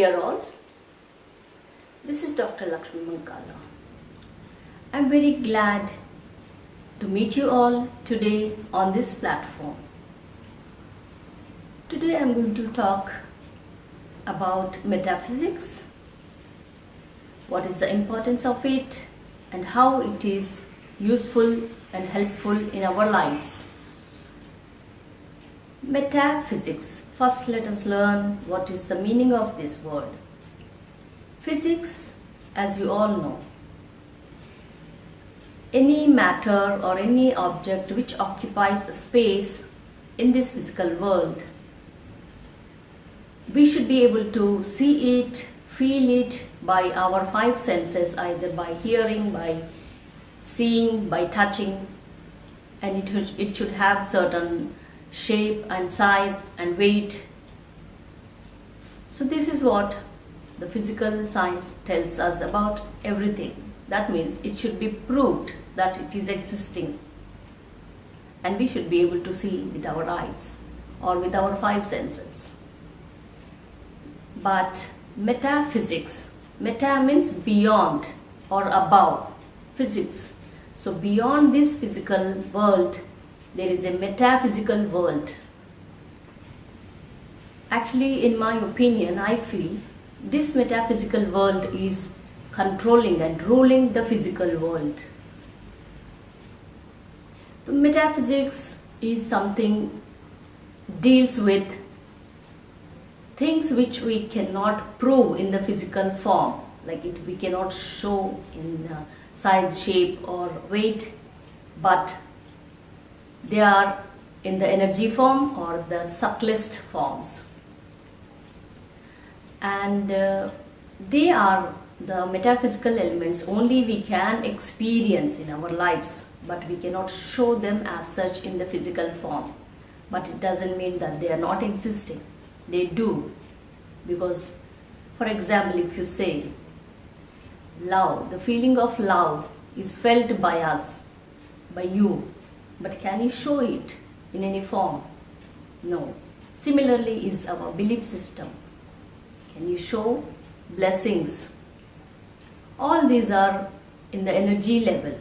Dear all, this is Dr. Lakshmi Mankala. I am very glad to meet you all today on this platform. Today I am going to talk about metaphysics, what is the importance of it and how it is useful and helpful in our lives. Metaphysics. First let us learn what is the meaning of this word. Physics, as you all know, any matter or any object which occupies a space in this physical world, we should be able to see it, feel it by our five senses, either by hearing, by seeing, by touching, and it should have certain shape and size and weight. So this is what the physical science tells us about everything. That means it should be proved that it is existing, and we should be able to see with our eyes or with our five senses. But metaphysics, meta means beyond or above, physics. So beyond this physical world, there is a metaphysical world. Actually, in my opinion, I feel this metaphysical world is controlling and ruling the physical world. The metaphysics is something deals with things which we cannot prove in the physical form, like we cannot show in size, shape or weight, but they are in the energy form or the subtlest forms, and they are the metaphysical elements only we can experience in our lives, but we cannot show them as such in the physical form. But it doesn't mean that they are not existing. They do, because for example, if you say love, the feeling of love is felt by us, by you, but can you show it in any form? No. Similarly is our belief system. Can you show blessings? All these are in the energy level,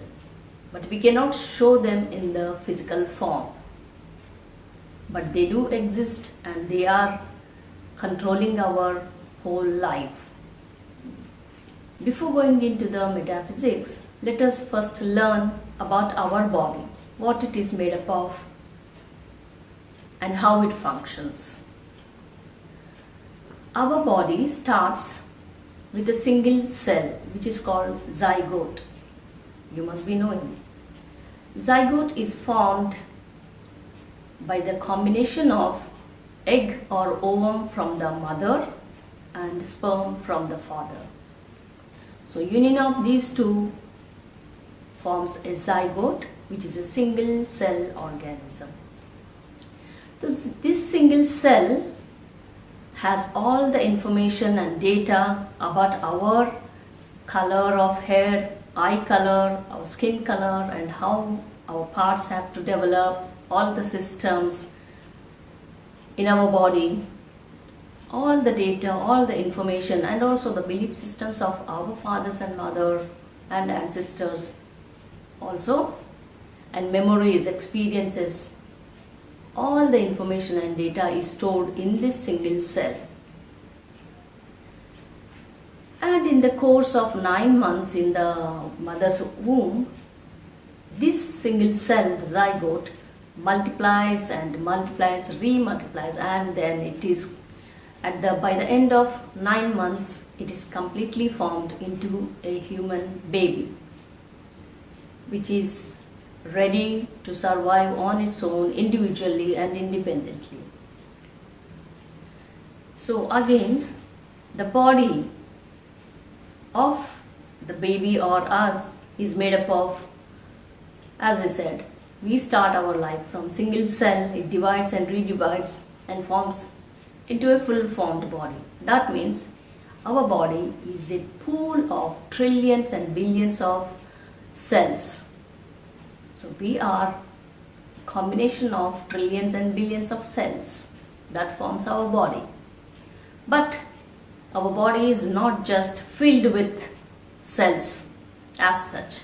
but we cannot show them in the physical form. But they do exist and they are controlling our whole life. Before going into the metaphysics, let us first learn about our body, what it is made up of and how it functions. Our body starts with a single cell which is called zygote. You must be knowing. Zygote is formed by the combination of egg or ovum from the mother and sperm from the father. So union of these two forms a zygote, which is a single cell organism. So this single cell has all the information and data about our color of hair, eye color, our skin color, and how our parts have to develop, all the systems in our body, all the data, all the information, and also the belief systems of our fathers and mother and ancestors also, and memories, experiences. All the information and data is stored in this single cell. And in the course of 9 months in the mother's womb, this single cell, the zygote, multiplies and multiplies, remultiplies, and then it is by the end of 9 months, it is completely formed into a human baby, which is ready to survive on its own individually and independently. So again, the body of the baby or us is made up of, as I said, we start our life from single cell, it divides and redivides and forms into a full formed body. That means our body is a pool of trillions and billions of cells. So we are a combination of trillions and billions of cells that forms our body. But our body is not just filled with cells as such.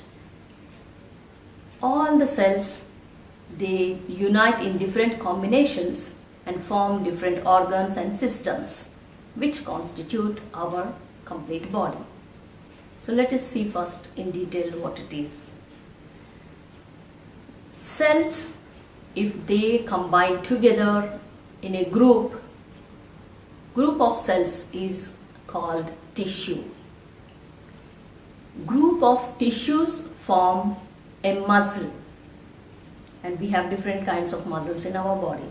All the cells, they unite in different combinations and form different organs and systems which constitute our complete body. So let us see first in detail what it is. Cells, if they combine together in a group of cells is called tissue. Group of tissues form a muscle, and we have different kinds of muscles in our body.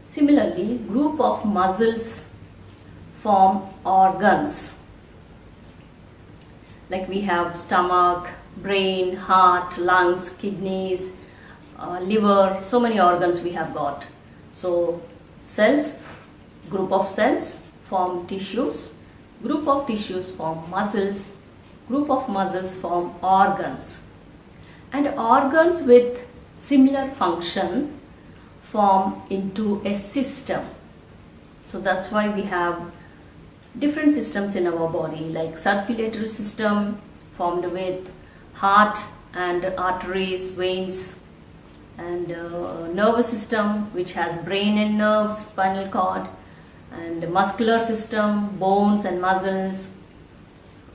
Similarly, group of muscles form organs. Like we have stomach, brain, heart, lungs, kidneys, liver, so many organs we have got. So cells, group of cells form tissues, group of tissues form muscles, group of muscles form organs, and organs with similar function form into a system. So that's why we have different systems in our body, like circulatory system formed with heart and arteries, veins, and nervous system which has brain and nerves, spinal cord, and muscular system, bones and muscles,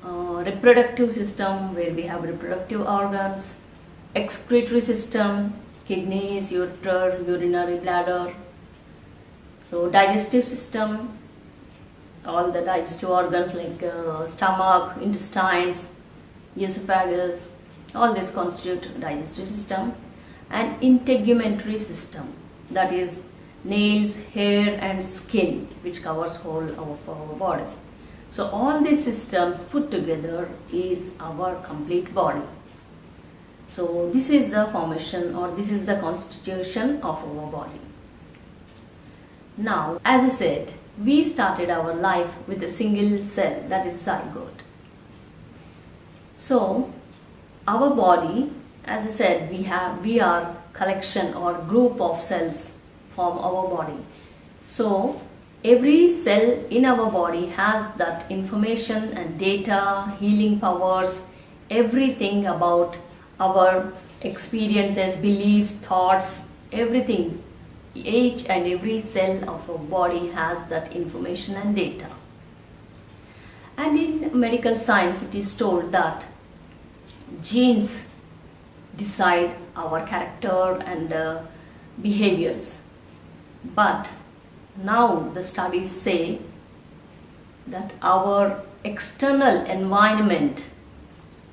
reproductive system where we have reproductive organs, excretory system, kidneys, ureter, urinary bladder, so digestive system, all the digestive organs like stomach, intestines, esophagus, all this constitute digestive system, and integumentary system, that is nails, hair and skin, which covers whole of our body. So all these systems put together is our complete body. So this is the formation, or this is the constitution of our body. Now, as I said, we started our life with a single cell, that is zygote. So our body, as I said, we are collection or group of cells form our body. So every cell in our body has that information and data, healing powers, everything about our experiences, beliefs, thoughts, everything. Each and every cell of our body has that information and data. And in medical science, it is told that genes decide our character and behaviors. But now the studies say that our external environment,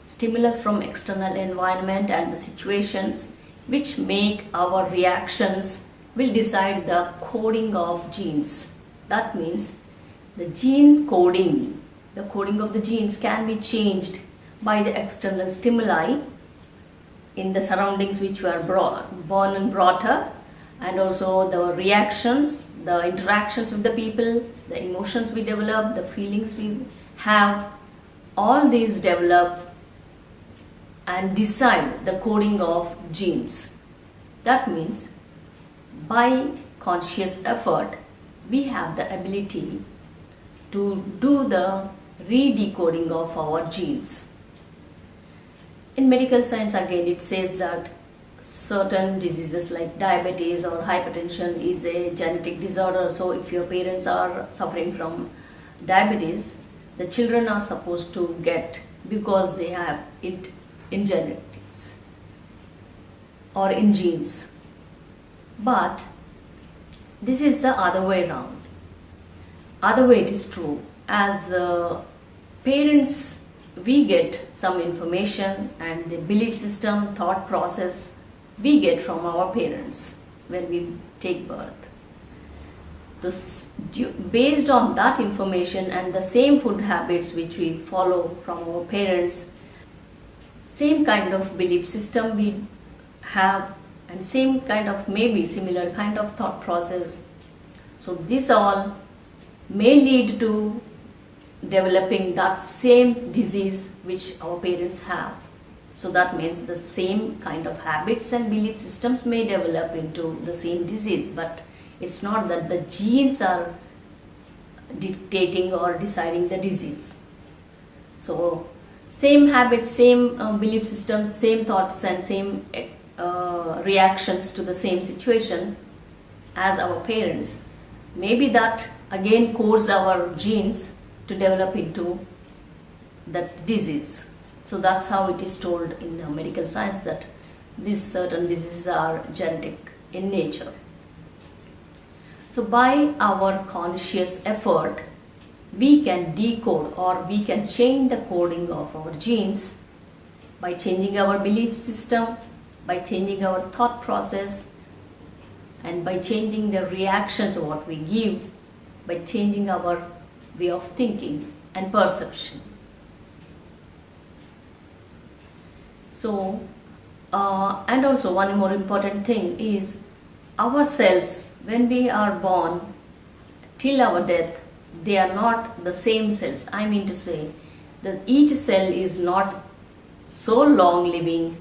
stimulus from external environment and the situations which make our reactions will decide the coding of genes. That means the gene coding, the coding of the genes can be changed by the external stimuli in the surroundings which were born and brought up, and also the reactions, the interactions with the people, the emotions we develop, the feelings we have, all these develop and decide the coding of genes. That means by conscious effort, we have the ability to do the redecoding of our genes. In medical science, again, it says that certain diseases like diabetes or hypertension is a genetic disorder. So if your parents are suffering from diabetes, the children are supposed to get, because they have it in genetics or in genes. But this is the other way around. Other way it is true. As parents, we get some information and the belief system, thought process we get from our parents when we take birth. Based on that information and the same food habits which we follow from our parents, same kind of belief system we have, and same kind of, maybe similar kind of thought process. So this all may lead to developing that same disease which our parents have. So that means the same kind of habits and belief systems may develop into the same disease, but it's not that the genes are dictating or deciding the disease. So same habits, same belief systems, same thoughts and same reactions to the same situation as our parents, maybe that again codes our genes to develop into that disease. So that's how it is told in medical science, that these certain diseases are genetic in nature. So by our conscious effort, we can decode or we can change the coding of our genes by changing our belief system, by changing our thought process, and by changing the reactions of what we give, by changing our way of thinking and perception. So, and also one more important thing is our cells, when we are born till our death, they are not the same cells. I mean to say that each cell is not so long living.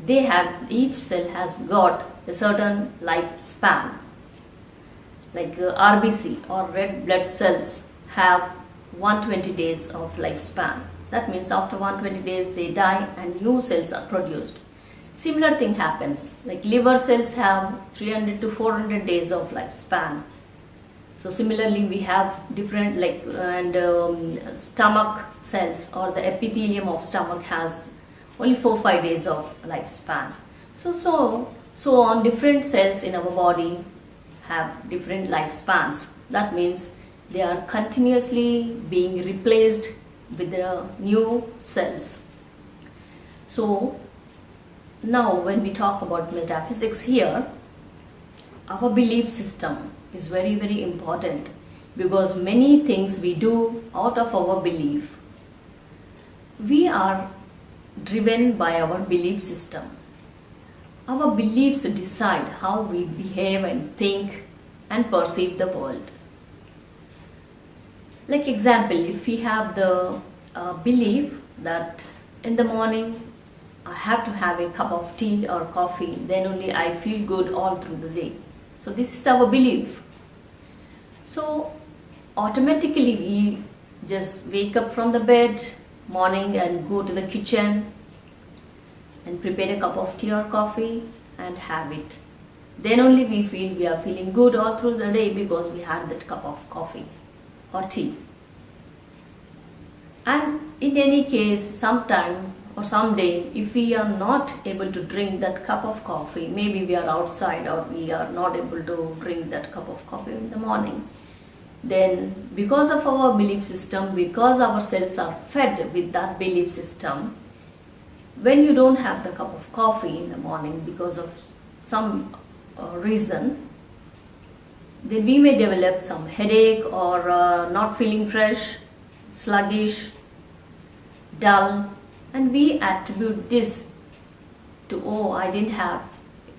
Each cell has got a certain lifespan. Like RBC or red blood cells have 120 days of lifespan. That means after 120 days they die and new cells are produced. Similar thing happens, like liver cells have 300 to 400 days of lifespan. So similarly we have different stomach cells, or the epithelium of stomach has only 4-5 days of lifespan. So on, different cells in our body have different lifespans. That means they are continuously being replaced with the new cells. So now when we talk about metaphysics here, our belief system is very, very important, because many things we do out of our belief. We are driven by our belief system. Our beliefs decide how we behave and think and perceive the world. Like example, if we have the belief that in the morning I have to have a cup of tea or coffee, then only I feel good all through the day. So this is our belief. So automatically we just wake up from the bed morning and go to the kitchen and prepare a cup of tea or coffee and have it. Then only we are feeling good all through the day, because we had that cup of coffee or tea. And in any case, sometime or someday, if we are not able to drink that cup of coffee, maybe we are outside or we are not able to drink that cup of coffee in the morning, then because of our belief system, because our cells are fed with that belief system, when you don't have the cup of coffee in the morning because of some reason, then we may develop some headache or not feeling fresh, sluggish, dull, and we attribute this to, oh, I didn't have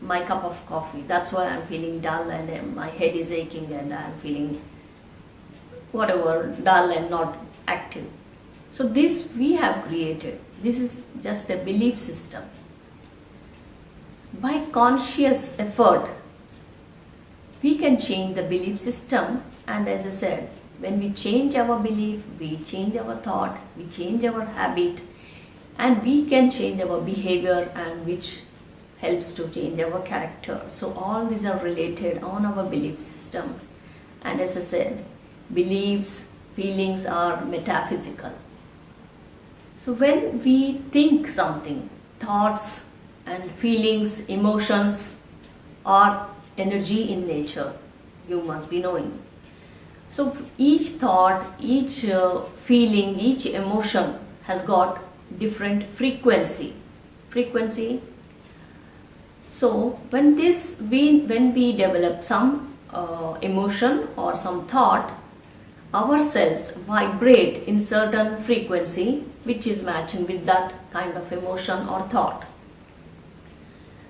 my cup of coffee, that's why I'm feeling dull and my head is aching and I'm feeling whatever, dull and not active. So this we have created. This is just a belief system. By conscious effort, we can change the belief system, and as I said, when we change our belief, we change our thought, we change our habit, and we can change our behavior, and which helps to change our character. So all these are related on our belief system, and as I said, beliefs, feelings are metaphysical. So when we think something, thoughts and feelings, emotions are energy in nature, you must be knowing. So each thought, each feeling, each emotion has got different frequency. So when we develop some emotion or some thought, our cells vibrate in certain frequency which is matching with that kind of emotion or thought.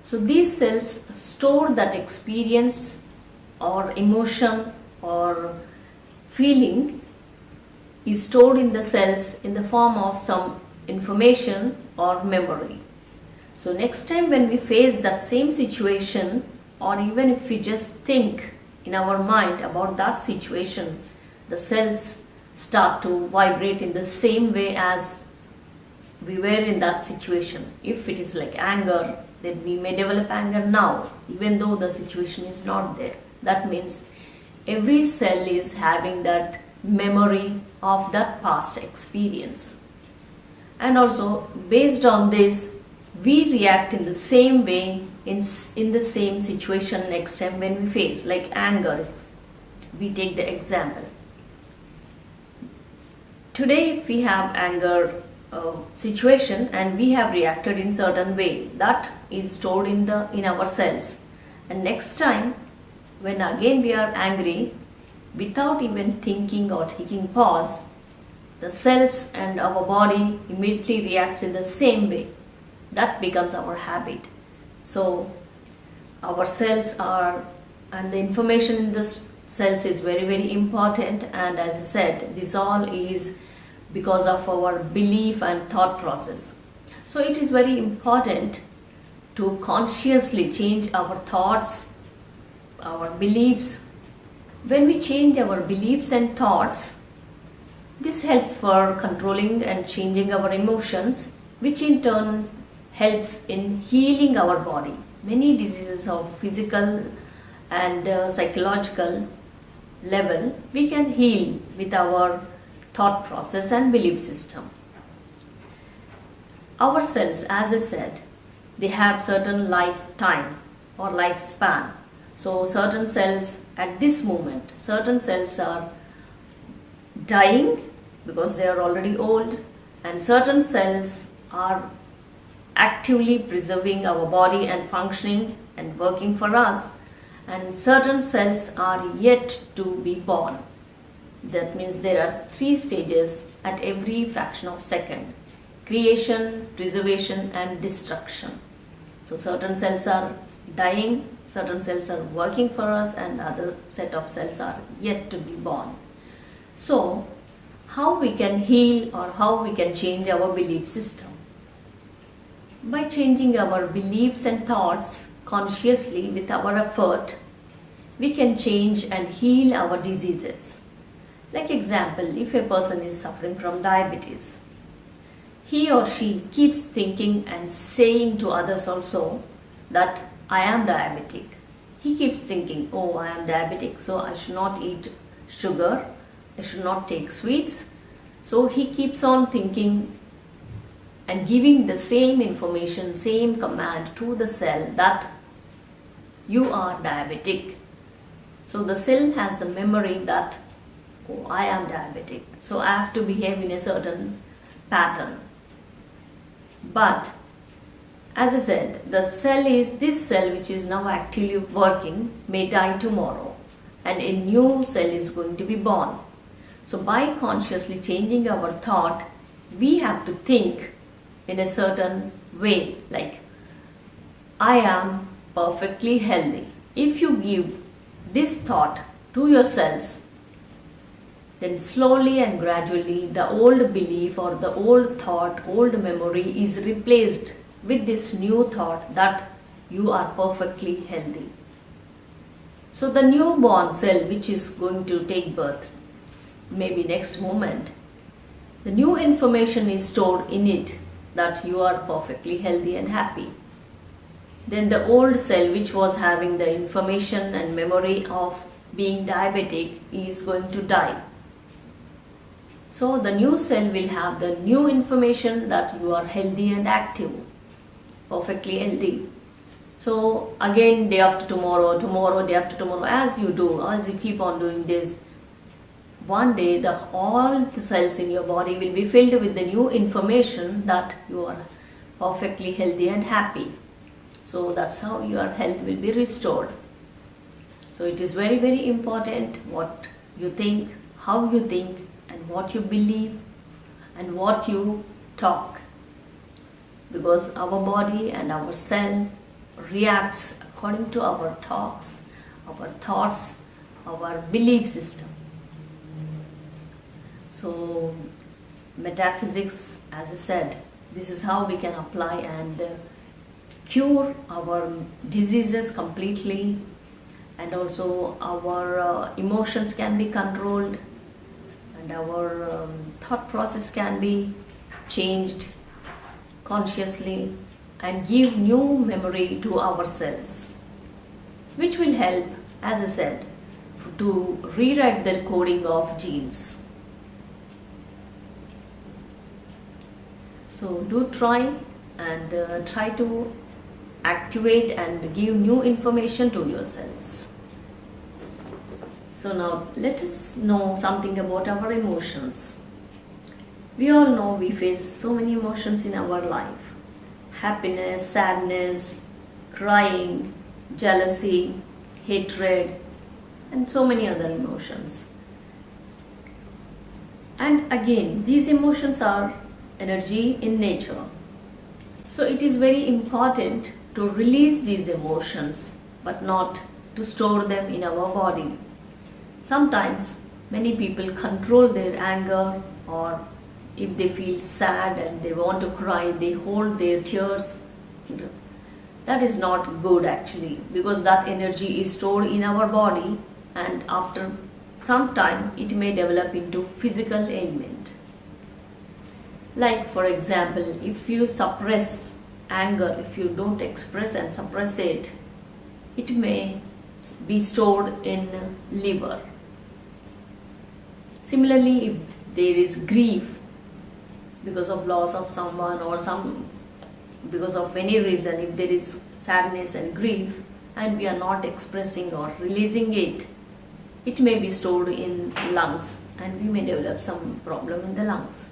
So these cells store that experience or emotion or feeling is stored in the cells in the form of some information or memory. So next time when we face that same situation, or even if we just think in our mind about that situation, the cells start to vibrate in the same way as we were in that situation. If it is like anger, then we may develop anger now, even though the situation is not there. That means every cell is having that memory of that past experience. And also, based on this, we react in the same way in the same situation next time when we face, like anger. We take the example. Today, if we have anger situation and we have reacted in certain way, that is stored in our cells, and next time when again we are angry, without even thinking or taking pause, the cells and our body immediately reacts in the same way. That becomes our habit. So our cells are, and the information in the cells is very, very important. And as I said, this all is because of our belief and thought process. So it is very important to consciously change our thoughts, our beliefs. When we change our beliefs and thoughts, this helps for controlling and changing our emotions, which in turn helps in healing our body. Many diseases of physical and psychological level we can heal with our thought process and belief system. Our cells, as I said, they have certain lifetime or lifespan. So certain cells at this moment, certain cells are dying because they are already old, and certain cells are actively preserving our body and functioning and working for us, and certain cells are yet to be born. That means there are 3 stages at every fraction of second: creation, preservation and destruction. So certain cells are dying, certain cells are working for us, and other set of cells are yet to be born. So how we can heal or how we can change our belief system? By changing our beliefs and thoughts consciously with our effort, we can change and heal our diseases. Like example, if a person is suffering from diabetes, he or she keeps thinking and saying to others also that I am diabetic. He keeps thinking, oh, I am diabetic, so I should not eat sugar, I should not take sweets. So he keeps on thinking and giving the same information, same command to the cell that you are diabetic. So the cell has the memory that, oh, I am diabetic, so I have to behave in a certain pattern. But as I said, this cell which is now actively working may die tomorrow, and a new cell is going to be born. So by consciously changing our thought, we have to think in a certain way, like I am perfectly healthy. If you give this thought to your cells, then slowly and gradually the old belief or the old thought, old memory is replaced with this new thought that you are perfectly healthy. So the newborn cell which is going to take birth, maybe next moment, the new information is stored in it that you are perfectly healthy and happy. Then the old cell which was having the information and memory of being diabetic is going to die. So the new cell will have the new information that you are healthy and active, perfectly healthy. So again, day after tomorrow, day after tomorrow, as you keep on doing this, one day all the cells in your body will be filled with the new information that you are perfectly healthy and happy. So that's how your health will be restored. So it is very, very important what you think, how you think, and what you believe and what you talk, because our body and our cell reacts according to our talks, our thoughts, our belief system. So metaphysics, as I said, this is how we can apply and cure our diseases completely, and also our emotions can be controlled, and our thought process can be changed consciously and give new memory to ourselves, which will help, as I said, to rewrite the coding of genes. So do try and try to activate and give new information to yourselves. So now let us know something about our emotions. We all know we face so many emotions in our life: happiness, sadness, crying, jealousy, hatred, and so many other emotions. And again, these emotions are energy in nature. So it is very important to release these emotions, but not to store them in our body. Sometimes many people control their anger, or if they feel sad and they want to cry, they hold their tears. That is not good actually, because that energy is stored in our body, and after some time it may develop into physical ailment. Like for example, if you suppress anger, if you don't express and suppress it, it may be stored in liver. Similarly, if there is grief because of loss of someone, or because of any reason, if there is sadness and grief and we are not expressing or releasing it, it may be stored in lungs and we may develop some problem in the lungs.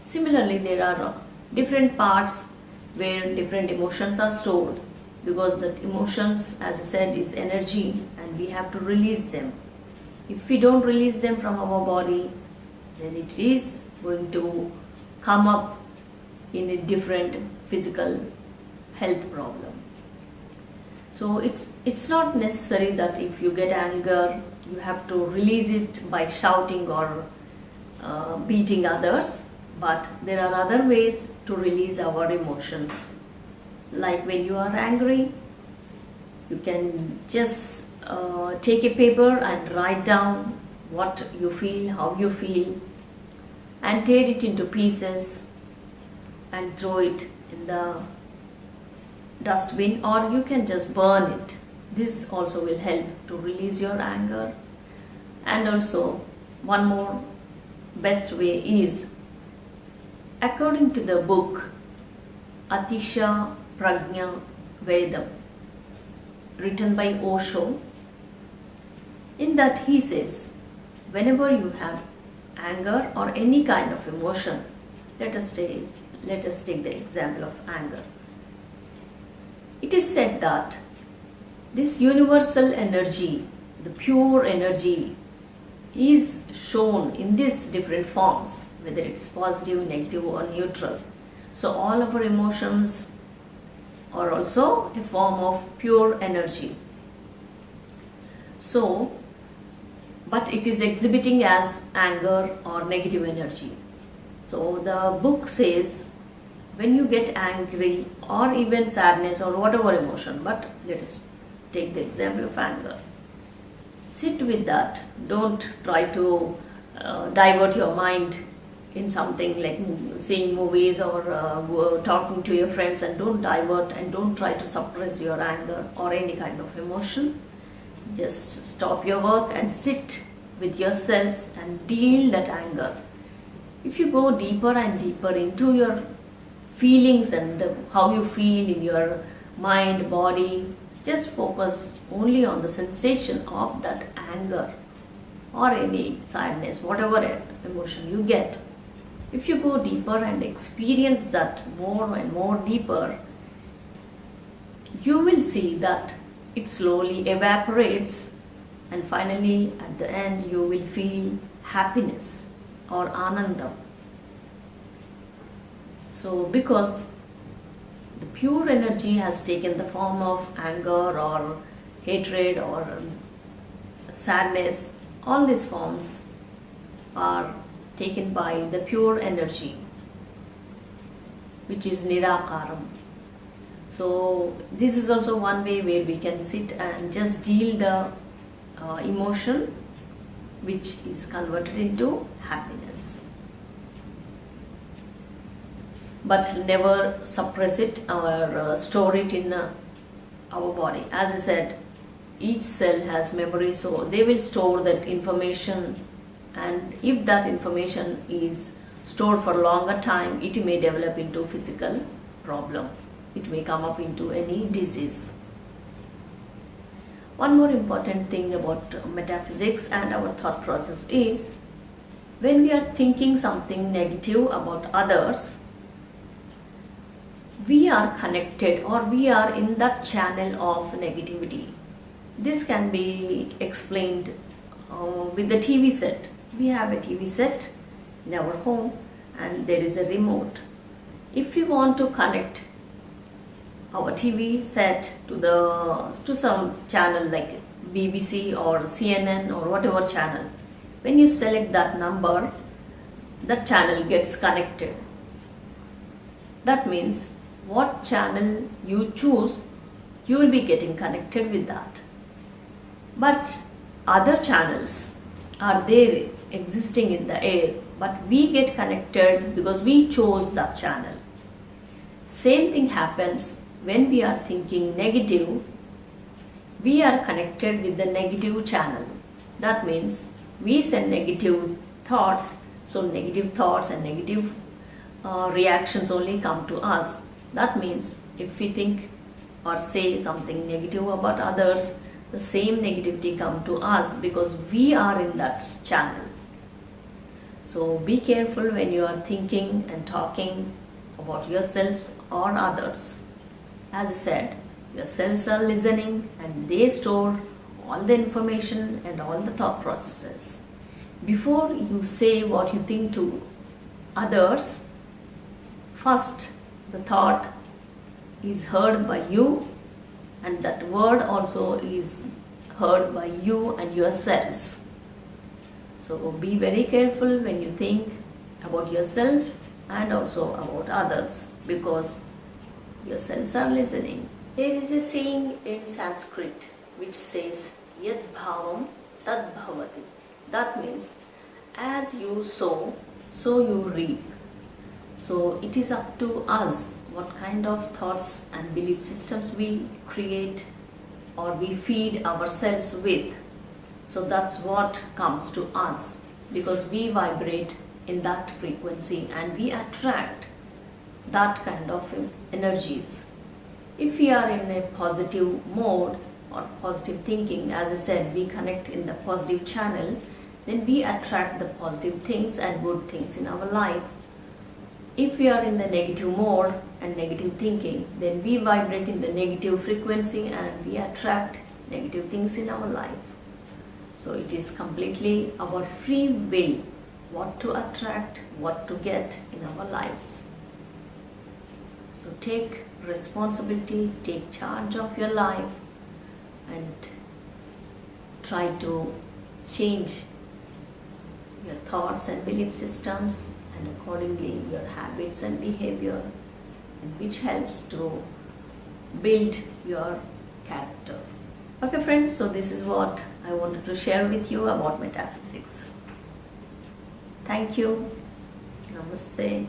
Similarly, there are different parts where different emotions are stored, because that emotions, as I said, is energy and we have to release them. If we don't release them from our body, then it is going to come up in a different physical health problem. So it's not necessary that if you get anger, you have to release it by shouting or beating others, but there are other ways to release our emotions. Like when you are angry, you can just take a paper and write down what you feel, how you feel, and tear it into pieces and throw it in the dustbin, or you can just burn it. This also will help to release your anger. And also one more best way is, according to the book Atisha Prajna Vedam, written by Osho, in that he says, whenever you have anger or any kind of emotion, let us take the example of anger. It is said that this universal energy, the pure energy, is shown in these different forms, whether it's positive, negative, or neutral. So all of our emotions are also a form of pure energy. So, but it is exhibiting as anger or negative energy. So the book says, when you get angry or even sadness or whatever emotion, but let us take the example of anger, sit with that. Don't try to divert your mind in something like seeing movies or talking to your friends, and don't divert and don't try to suppress your anger or any kind of emotion. Just stop your work and sit with yourselves and deal that anger. If you go deeper and deeper into your feelings and how you feel in your mind, body, just focus only on the sensation of that anger or any sadness, whatever emotion you get. If you go deeper and experience that more and more deeper, you will see that it slowly evaporates, and finally at the end you will feel happiness or anandam. So because the pure energy has taken the form of anger or hatred or sadness, all these forms are taken by the pure energy, which is nirakaram. So this is also one way where we can sit and just deal the emotion which is converted into happiness. But never suppress it or store it in our body. As I said, each cell has memory, so they will store that information, and if that information is stored for a longer time, it may develop into physical problem. It may come up into any disease. One more important thing about metaphysics and our thought process is, when we are thinking something negative about others, we are connected, or we are in that channel of negativity. This can be explained with the TV set. We have a TV set in our home and there is a remote. If we want to connect our TV set to some channel like BBC or CNN or whatever channel, when you select that number, that channel gets connected. That means what channel you choose, you will be getting connected with that. But other channels are there existing in the air, but we get connected because we chose that channel. Same thing happens when we are thinking negative. We are connected with the negative channel. That means we send negative thoughts, so negative thoughts and negative reactions only come to us. That means if we think or say something negative about others, the same negativity come to us because we are in that channel. So be careful when you are thinking and talking about yourselves or others. As I said, your cells are listening and they store all the information and all the thought processes. Before you say what you think to others, first the thought is heard by you, and that word also is heard by you and your cells. So be very careful when you think about yourself and also about others, because your cells are listening. There is a saying in Sanskrit which says yad bhavam tad bhavati. That means as you sow, so you reap. So it is up to us what kind of thoughts and belief systems we create or we feed ourselves with. So that's what comes to us, because we vibrate in that frequency and we attract that kind of energies. If we are in a positive mode or positive thinking, as I said, we connect in the positive channel, then we attract the positive things and good things in our life. If we are in the negative mode and negative thinking, then we vibrate in the negative frequency and we attract negative things in our life. So it is completely our free will what to attract, what to get in our lives. So take responsibility, take charge of your life and try to change your thoughts and belief systems, and accordingly your habits and behavior, and which helps to build your character. Okay friends, so this is what I wanted to share with you about metaphysics. Thank you. Namaste.